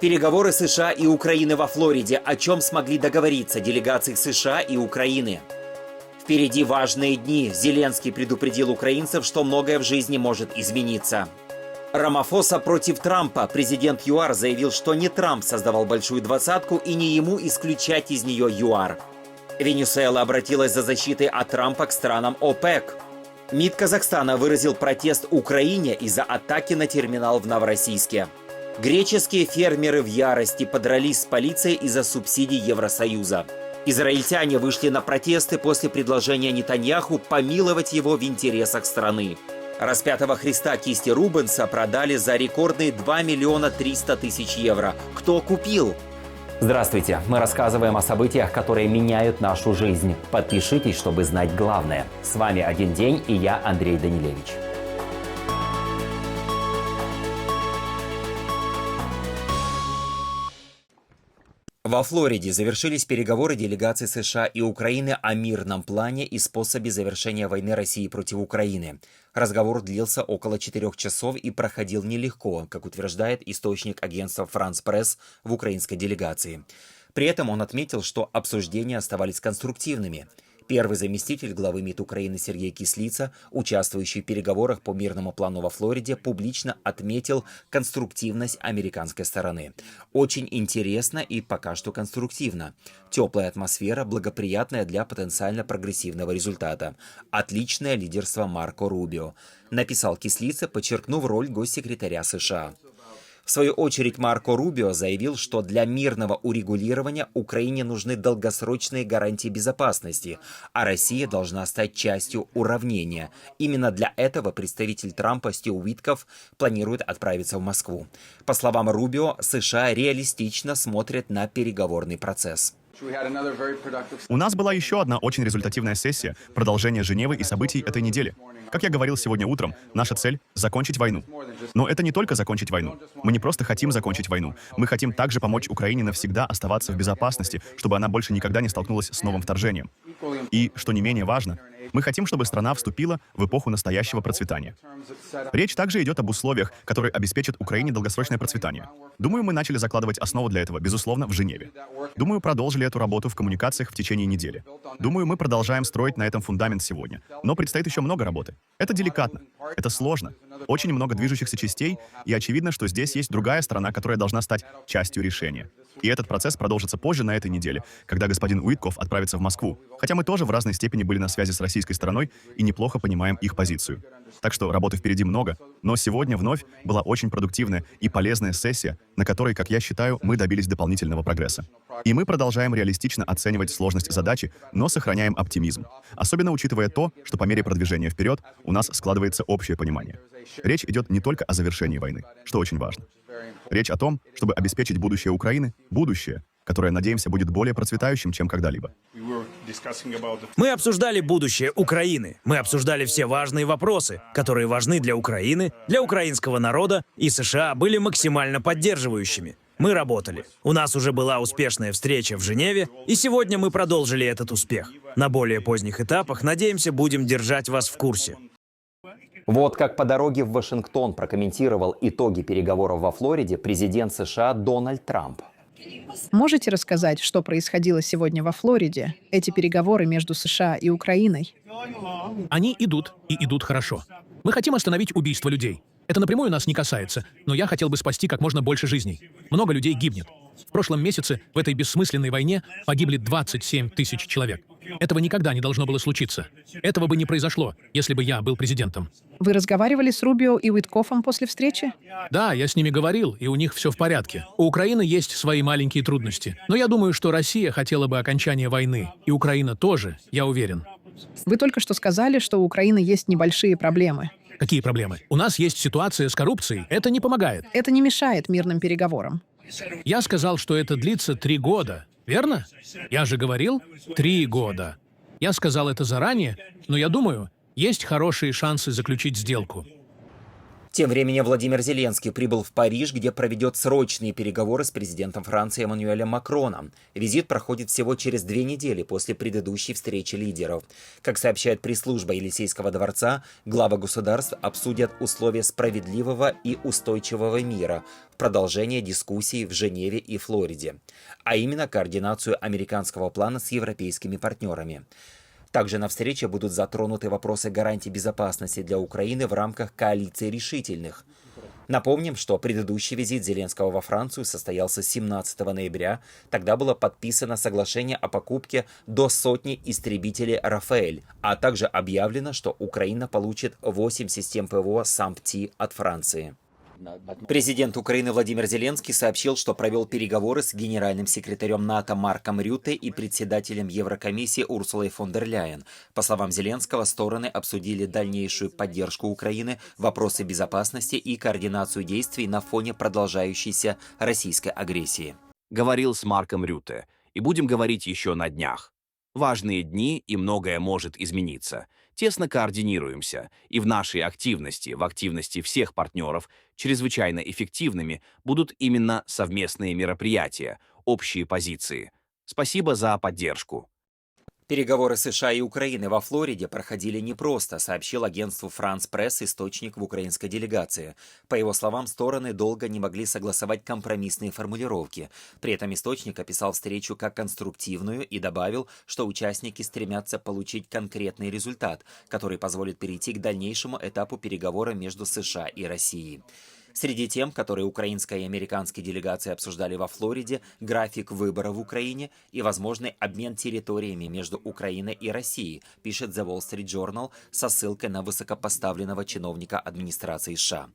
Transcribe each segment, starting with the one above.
Переговоры США и Украины во Флориде. О чем смогли договориться делегации США и Украины? Впереди важные дни. Зеленский предупредил украинцев, что многое в жизни может измениться. Рамафоса против Трампа. Президент ЮАР заявил, что не Трамп создавал большую двадцатку и не ему исключать из нее ЮАР. Венесуэла обратилась за защитой от Трампа к странам ОПЕК. МИД Казахстана выразил протест Украине из-за атаки на терминал в Новороссийске. Греческие фермеры в ярости подрались с полицией из-за субсидий Евросоюза. Израильтяне вышли на протесты после предложения Нетаньяху помиловать его в интересах страны. Распятого Христа кисти Рубенса продали за рекордные 2 миллиона 300 тысяч евро. Кто купил? Здравствуйте! Мы рассказываем о событиях, которые меняют нашу жизнь. Подпишитесь, чтобы знать главное. С вами «Один день» и я, Андрей Данилевич. Во Флориде завершились переговоры делегаций США и Украины о мирном плане и способе завершения войны России против Украины. Разговор длился около 4 часов и проходил нелегко, как утверждает источник агентства «Франс Пресс» в украинской делегации. При этом он отметил, что обсуждения оставались конструктивными. Первый заместитель главы МИД Украины Сергей Кислица, участвующий в переговорах по мирному плану во Флориде, публично отметил конструктивность американской стороны. Очень интересно и пока что конструктивно. Теплая атмосфера, благоприятная для потенциально прогрессивного результата. Отличное лидерство Марко Рубио, написал Кислица, подчеркнув роль госсекретаря США. В свою очередь Марко Рубио заявил, что для мирного урегулирования Украине нужны долгосрочные гарантии безопасности, а Россия должна стать частью уравнения. Именно для этого представитель Трампа Стю Уиткоф планирует отправиться в Москву. По словам Рубио, США реалистично смотрят на переговорный процесс. У нас была еще одна очень результативная сессия, продолжение Женевы и событий этой недели. Как я говорил сегодня утром, наша цель — закончить войну. Но это не только закончить войну. Мы не просто хотим закончить войну. Мы хотим также помочь Украине навсегда оставаться в безопасности, чтобы она больше никогда не столкнулась с новым вторжением. И, что не менее важно, мы хотим, чтобы страна вступила в эпоху настоящего процветания. Речь также идет об условиях, которые обеспечат Украине долгосрочное процветание. Думаю, мы начали закладывать основу для этого, безусловно, в Женеве. Думаю, продолжили эту работу в коммуникациях в течение недели. Думаю, мы продолжаем строить на этом фундамент сегодня. Но предстоит еще много работы. Это деликатно. Это сложно. Очень много движущихся частей, и очевидно, что здесь есть другая сторона, которая должна стать частью решения. И этот процесс продолжится позже на этой неделе, когда господин Уиткоф отправится в Москву. Хотя мы тоже в разной степени были на связи с российской стороной и неплохо понимаем их позицию. Так что работы впереди много, но сегодня вновь была очень продуктивная и полезная сессия, на которой, как я считаю, мы добились дополнительного прогресса. И мы продолжаем реалистично оценивать сложность задачи, но сохраняем оптимизм. Особенно учитывая то, что по мере продвижения вперед у нас складывается общее понимание. Речь идет не только о завершении войны, что очень важно. Речь о том, чтобы обеспечить будущее Украины, будущее, которое, надеемся, будет более процветающим, чем когда-либо. Мы обсуждали будущее Украины. Мы обсуждали все важные вопросы, которые важны для Украины, для украинского народа, и США были максимально поддерживающими. Мы работали. У нас уже была успешная встреча в Женеве, и сегодня мы продолжили этот успех. На более поздних этапах, надеемся, будем держать вас в курсе. Вот как по дороге в Вашингтон прокомментировал итоги переговоров во Флориде президент США Дональд Трамп. Можете рассказать, что происходило сегодня во Флориде, эти переговоры между США и Украиной? Они идут, и идут хорошо. Мы хотим остановить убийство людей. Это напрямую нас не касается, но я хотел бы спасти как можно больше жизней. Много людей гибнет. В прошлом месяце в этой бессмысленной войне погибли 27 тысяч человек. Этого никогда не должно было случиться. Этого бы не произошло, если бы я был президентом. Вы разговаривали с Рубио и Уиткофом после встречи? Да, я с ними говорил, и у них все в порядке. У Украины есть свои маленькие трудности. Но я думаю, что Россия хотела бы окончания войны. И Украина тоже, я уверен. Вы только что сказали, что у Украины есть небольшие проблемы. Какие проблемы? У нас есть ситуация с коррупцией. Это не помогает. Это не мешает мирным переговорам. Я сказал, что это длится 3 года. Верно? Я же говорил 3 года. Я сказал это заранее, но я думаю, есть хорошие шансы заключить сделку. Тем временем Владимир Зеленский прибыл в Париж, где проведет срочные переговоры с президентом Франции Эммануэлем Макроном. Визит проходит всего через 2 недели после предыдущей встречи лидеров. Как сообщает пресс-служба Елисейского дворца, главы государств обсудят условия справедливого и устойчивого мира в продолжение дискуссий в Женеве и Флориде, а именно координацию американского плана с европейскими партнерами. Также на встрече будут затронуты вопросы гарантий безопасности для Украины в рамках коалиции решительных. Напомним, что предыдущий визит Зеленского во Францию состоялся 17 ноября. Тогда было подписано соглашение о покупке до 100 истребителей «Рафаэль», а также объявлено, что Украина получит 8 систем ПВО САМ-Т от Франции. Президент Украины Владимир Зеленский сообщил, что провел переговоры с генеральным секретарем НАТО Марком Рютте и председателем Еврокомиссии Урсулой фон дер Ляйен. По словам Зеленского, стороны обсудили дальнейшую поддержку Украины, вопросы безопасности и координацию действий на фоне продолжающейся российской агрессии. Говорил с Марком Рютте, и будем говорить еще на днях. Важные дни, и многое может измениться. Тесно координируемся, и в нашей активности, в активности всех партнеров, чрезвычайно эффективными будут именно совместные мероприятия, общие позиции. Спасибо за поддержку. Переговоры США и Украины во Флориде проходили непросто, сообщил агентству France Press источник в украинской делегации. По его словам, стороны долго не могли согласовать компромиссные формулировки. При этом источник описал встречу как конструктивную и добавил, что участники стремятся получить конкретный результат, который позволит перейти к дальнейшему этапу переговоров между США и Россией. Среди тем, которые украинская и американские делегации обсуждали во Флориде, график выборов в Украине и возможный обмен территориями между Украиной и Россией, пишет The Wall Street Journal со ссылкой на высокопоставленного чиновника администрации США.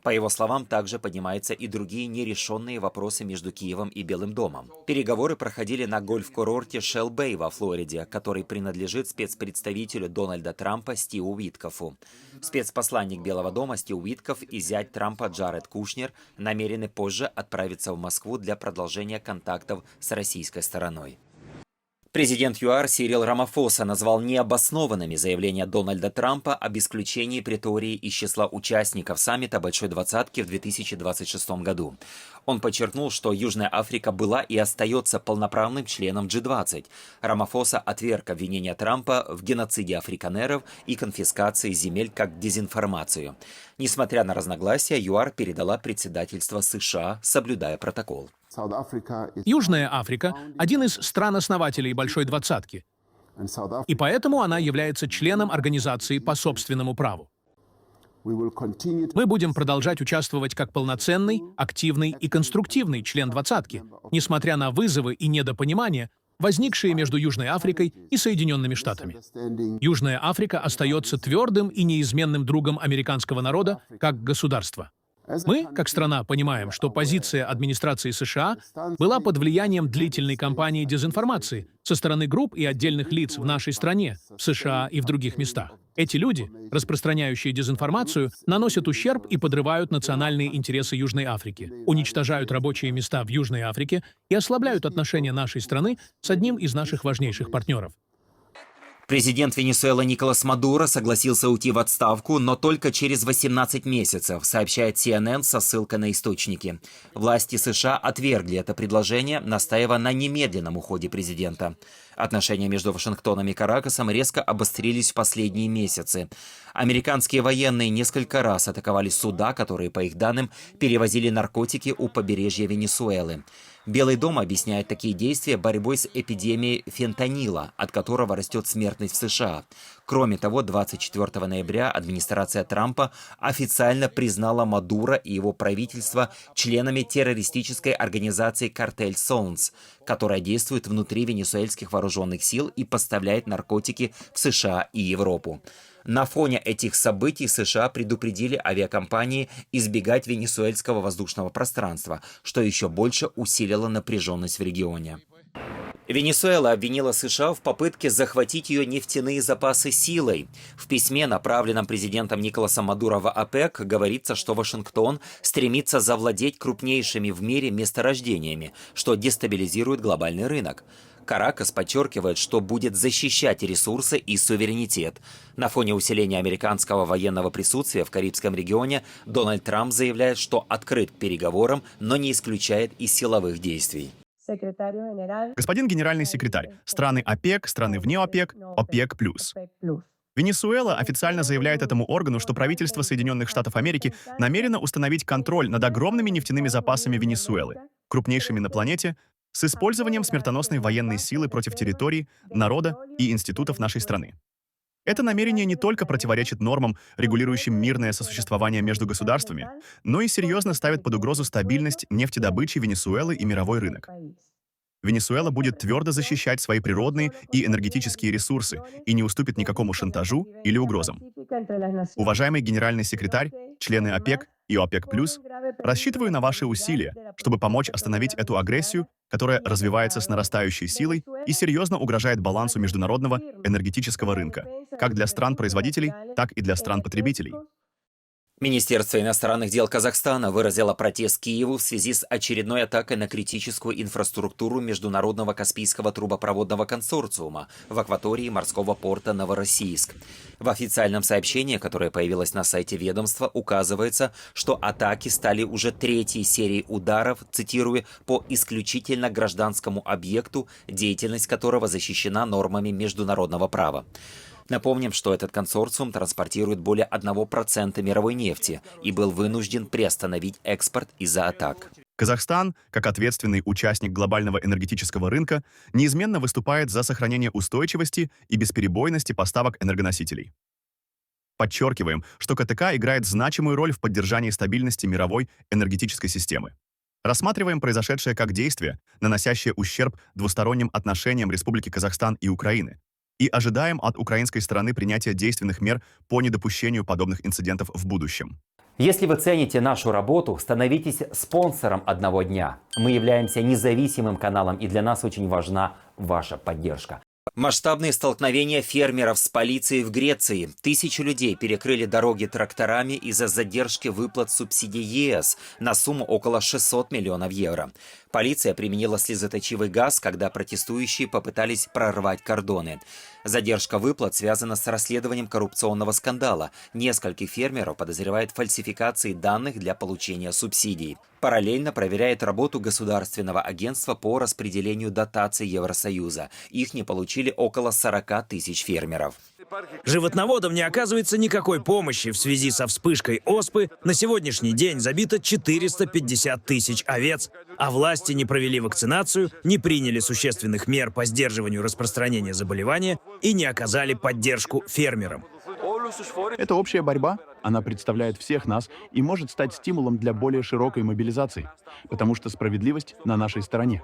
По его словам, также поднимаются и другие нерешенные вопросы между Киевом и Белым домом. Переговоры проходили на гольф-курорте Шелл-Бэй во Флориде, который принадлежит спецпредставителю Дональда Трампа Стиву Уиткофу. Спецпосланник Белого дома Стив Уиткоф и зять Трампа Джаред Кушнер намерены позже отправиться в Москву для продолжения контактов с российской стороной. Президент ЮАР Сирил Рамафоса назвал необоснованными заявления Дональда Трампа об исключении Претории из числа участников саммита Большой Двадцатки в 2026 году. Он подчеркнул, что Южная Африка была и остается полноправным членом G20. Рамафоса отверг обвинения Трампа в геноциде африканеров и конфискации земель как дезинформацию. Несмотря на разногласия, ЮАР передала председательство США, соблюдая протокол. Южная Африка – один из стран-основателей Большой Двадцатки, и поэтому она является членом организации по собственному праву. Мы будем продолжать участвовать как полноценный, активный и конструктивный член Двадцатки, несмотря на вызовы и недопонимания, возникшие между Южной Африкой и Соединенными Штатами. Южная Африка остается твердым и неизменным другом американского народа как государства. Мы, как страна, понимаем, что позиция администрации США была под влиянием длительной кампании дезинформации со стороны групп и отдельных лиц в нашей стране, в США и в других местах. Эти люди, распространяющие дезинформацию, наносят ущерб и подрывают национальные интересы Южной Африки, уничтожают рабочие места в Южной Африке и ослабляют отношения нашей страны с одним из наших важнейших партнеров. Президент Венесуэлы Николас Мадуро согласился уйти в отставку, но только через 18 месяцев, сообщает CNN со ссылкой на источники. Власти США отвергли это предложение, настаивая на немедленном уходе президента. Отношения между Вашингтоном и Каракасом резко обострились в последние месяцы. Американские военные несколько раз атаковали суда, которые, по их данным, перевозили наркотики у побережья Венесуэлы. Белый дом объясняет такие действия борьбой с эпидемией фентанила, от которого растет смертность в США. Кроме того, 24 ноября администрация Трампа официально признала Мадуро и его правительство членами террористической организации «Картель Солнц», которая действует внутри венесуэльских вооруженных сил и поставляет наркотики в США и Европу. На фоне этих событий США предупредили авиакомпании избегать венесуэльского воздушного пространства, что еще больше усилило напряженность в регионе. Венесуэла обвинила США в попытке захватить ее нефтяные запасы силой. В письме, направленном президентом Николасом Мадуро в ОПЕК, говорится, что Вашингтон стремится завладеть крупнейшими в мире месторождениями, что дестабилизирует глобальный рынок. Каракас подчеркивает, что будет защищать ресурсы и суверенитет. На фоне усиления американского военного присутствия в Карибском регионе Дональд Трамп заявляет, что открыт к переговорам, но не исключает и силовых действий. Господин генеральный секретарь, страны ОПЕК, страны вне ОПЕК, ОПЕК+. Венесуэла официально заявляет этому органу, что правительство Соединенных Штатов Америки намерено установить контроль над огромными нефтяными запасами Венесуэлы, крупнейшими на планете, с использованием смертоносной военной силы против территорий, народа и институтов нашей страны. Это намерение не только противоречит нормам, регулирующим мирное сосуществование между государствами, но и серьезно ставит под угрозу стабильность нефтедобычи Венесуэлы и мировой рынок. Венесуэла будет твердо защищать свои природные и энергетические ресурсы и не уступит никакому шантажу или угрозам. Уважаемый генеральный секретарь, члены ОПЕК и ОПЕК+, рассчитываю на ваши усилия, чтобы помочь остановить эту агрессию, которая развивается с нарастающей силой и серьезно угрожает балансу международного энергетического рынка, как для стран-производителей, так и для стран-потребителей. Министерство иностранных дел Казахстана выразило протест Киеву в связи с очередной атакой на критическую инфраструктуру Международного Каспийского трубопроводного консорциума в акватории морского порта Новороссийск. В официальном сообщении, которое появилось на сайте ведомства, указывается, что атаки стали уже третьей серией ударов, цитирую, по исключительно гражданскому объекту, деятельность которого защищена нормами международного права. Напомним, что этот консорциум транспортирует более 1% мировой нефти и был вынужден приостановить экспорт из-за атак. Казахстан, как ответственный участник глобального энергетического рынка, неизменно выступает за сохранение устойчивости и бесперебойности поставок энергоносителей. Подчеркиваем, что КТК играет значимую роль в поддержании стабильности мировой энергетической системы. Рассматриваем произошедшее как действие, наносящее ущерб двусторонним отношениям Республики Казахстан и Украины, и ожидаем от украинской стороны принятия действенных мер по недопущению подобных инцидентов в будущем. Если вы цените нашу работу, становитесь спонсором «Одного дня». Мы являемся независимым каналом, и для нас очень важна ваша поддержка. Масштабные столкновения фермеров с полицией в Греции. Тысячи людей перекрыли дороги тракторами из-за задержки выплат субсидий ЕС на сумму около 600 миллионов евро. Полиция применила слезоточивый газ, когда протестующие попытались прорвать кордоны. Задержка выплат связана с расследованием коррупционного скандала. Нескольких фермеров подозревают в фальсификации данных для получения субсидий. Параллельно проверяет работу Государственного агентства по распределению дотаций Евросоюза. Их не получили около 40 тысяч фермеров. Животноводам не оказывается никакой помощи в связи со вспышкой оспы. На сегодняшний день забито 450 тысяч овец, а власти не провели вакцинацию, не приняли существенных мер по сдерживанию распространения заболевания и не оказали поддержку фермерам. Это общая борьба, она представляет всех нас и может стать стимулом для более широкой мобилизации, потому что справедливость на нашей стороне.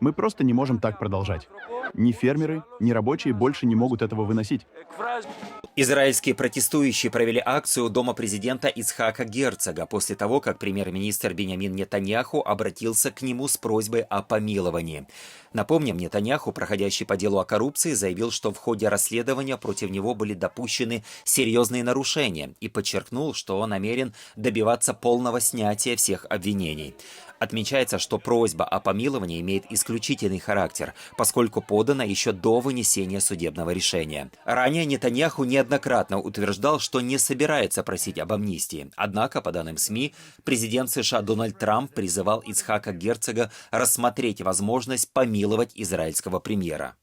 Мы просто не можем так продолжать. Ни фермеры, ни рабочие больше не могут этого выносить. Израильские протестующие провели акцию у дома президента Ицхака Герцога после того, как премьер-министр Биньямин Нетаньяху обратился к нему с просьбой о помиловании. Напомним, Нетаньяху, проходящий по делу о коррупции, заявил, что в ходе расследования против него были допущены серьезные нарушения и подчеркнул, что он намерен добиваться полного снятия всех обвинений. Отмечается, что просьба о помиловании имеет исключительный характер, поскольку подана еще до вынесения судебного решения. Ранее Нетаньяху неоднократно утверждал, что не собирается просить об амнистии. Однако, по данным СМИ, президент США Дональд Трамп призывал Ицхака Герцога рассмотреть возможность помиловать израильского премьера.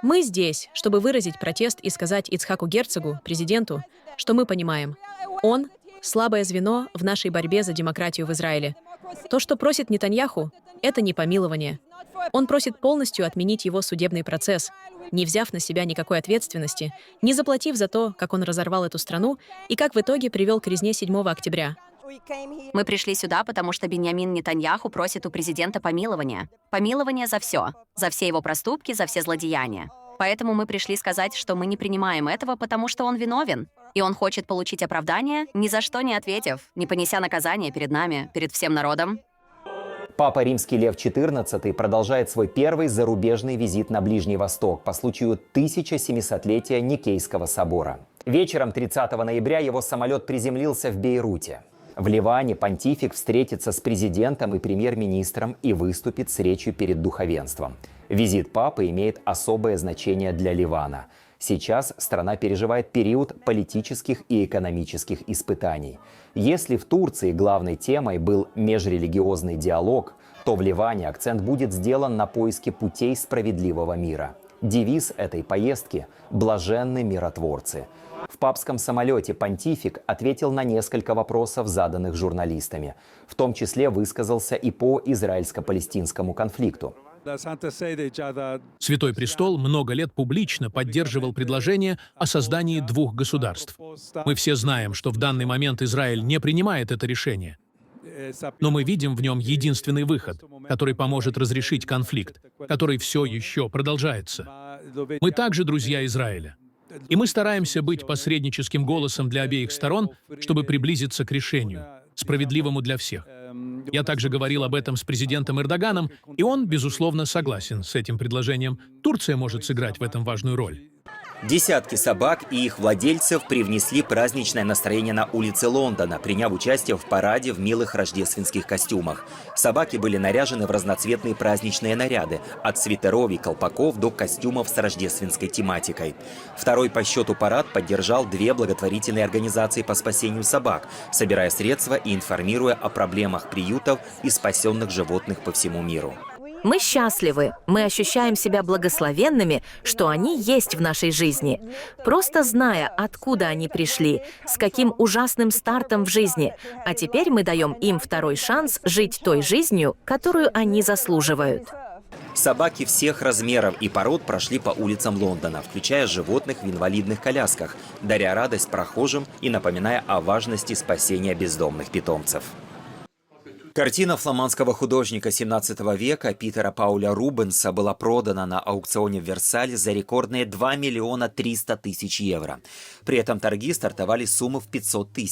Мы здесь, чтобы выразить протест и сказать Ицхаку Герцогу, президенту, что мы понимаем. Он — слабое звено в нашей борьбе за демократию в Израиле. То, что просит Нетаньяху, это не помилование. Он просит полностью отменить его судебный процесс, не взяв на себя никакой ответственности, не заплатив за то, как он разорвал эту страну и как в итоге привел к резне 7 октября. Мы пришли сюда, потому что Биньямин Нетаньяху просит у президента помилования. Помилование за все его проступки, за все злодеяния. Поэтому мы пришли сказать, что мы не принимаем этого, потому что он виновен. И он хочет получить оправдание, ни за что не ответив, не понеся наказание перед нами, перед всем народом. Папа Римский Лев XIV продолжает свой первый зарубежный визит на Ближний Восток по случаю 1700-летия Никейского собора. Вечером 30 ноября его самолет приземлился в Бейруте. В Ливане понтифик встретится с президентом и премьер-министром и выступит с речью перед духовенством. Визит папы имеет особое значение для Ливана. Сейчас страна переживает период политических и экономических испытаний. Если в Турции главной темой был межрелигиозный диалог, то в Ливане акцент будет сделан на поиске путей справедливого мира. Девиз этой поездки – «Блаженны миротворцы». В папском самолете понтифик ответил на несколько вопросов, заданных журналистами. В том числе высказался и по израильско-палестинскому конфликту. Святой Престол много лет публично поддерживал предложение о создании двух государств. Мы все знаем, что в данный момент Израиль не принимает это решение. Но мы видим в нем единственный выход, который поможет разрешить конфликт, который все еще продолжается. Мы также друзья Израиля. И мы стараемся быть посредническим голосом для обеих сторон, чтобы приблизиться к решению, справедливому для всех. Я также говорил об этом с президентом Эрдоганом, и он, безусловно, согласен с этим предложением. Турция может сыграть в этом важную роль. Десятки собак и их владельцев привнесли праздничное настроение на улицы Лондона, приняв участие в параде в милых рождественских костюмах. Собаки были наряжены в разноцветные праздничные наряды, от свитеров и колпаков до костюмов с рождественской тематикой. Второй по счету парад поддержал две благотворительные организации по спасению собак, собирая средства и информируя о проблемах приютов и спасенных животных по всему миру. Мы счастливы, мы ощущаем себя благословенными, что они есть в нашей жизни. Просто зная, откуда они пришли, с каким ужасным стартом в жизни, а теперь мы даем им второй шанс жить той жизнью, которую они заслуживают. Собаки всех размеров и пород прошли по улицам Лондона, включая животных в инвалидных колясках, даря радость прохожим и напоминая о важности спасения бездомных питомцев. Картина фламандского художника 17 века Питера Пауля Рубенса была продана на аукционе в Версале за рекордные 2 300 000 евро. При этом торги стартовали с суммы в 500 000.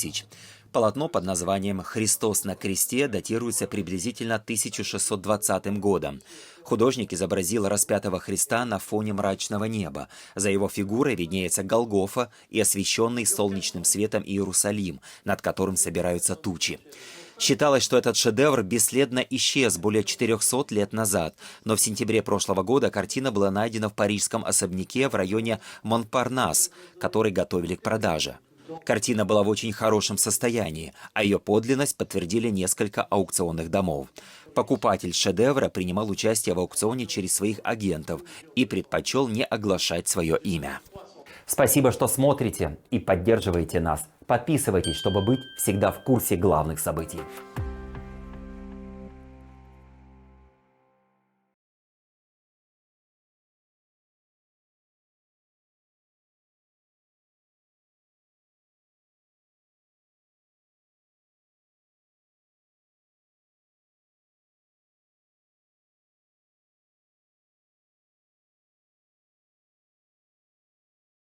Полотно под названием «Христос на кресте» датируется приблизительно 1620 годом. Художник изобразил распятого Христа на фоне мрачного неба. За его фигурой виднеется Голгофа и освещенный солнечным светом Иерусалим, над которым собираются тучи. Считалось, что этот шедевр бесследно исчез более 400 лет назад, но в сентябре прошлого года картина была найдена в парижском особняке в районе Монпарнас, который готовили к продаже. Картина была в очень хорошем состоянии, а ее подлинность подтвердили несколько аукционных домов. Покупатель шедевра принимал участие в аукционе через своих агентов и предпочел не оглашать свое имя. Спасибо, что смотрите и поддерживаете нас. Подписывайтесь, чтобы быть всегда в курсе главных событий.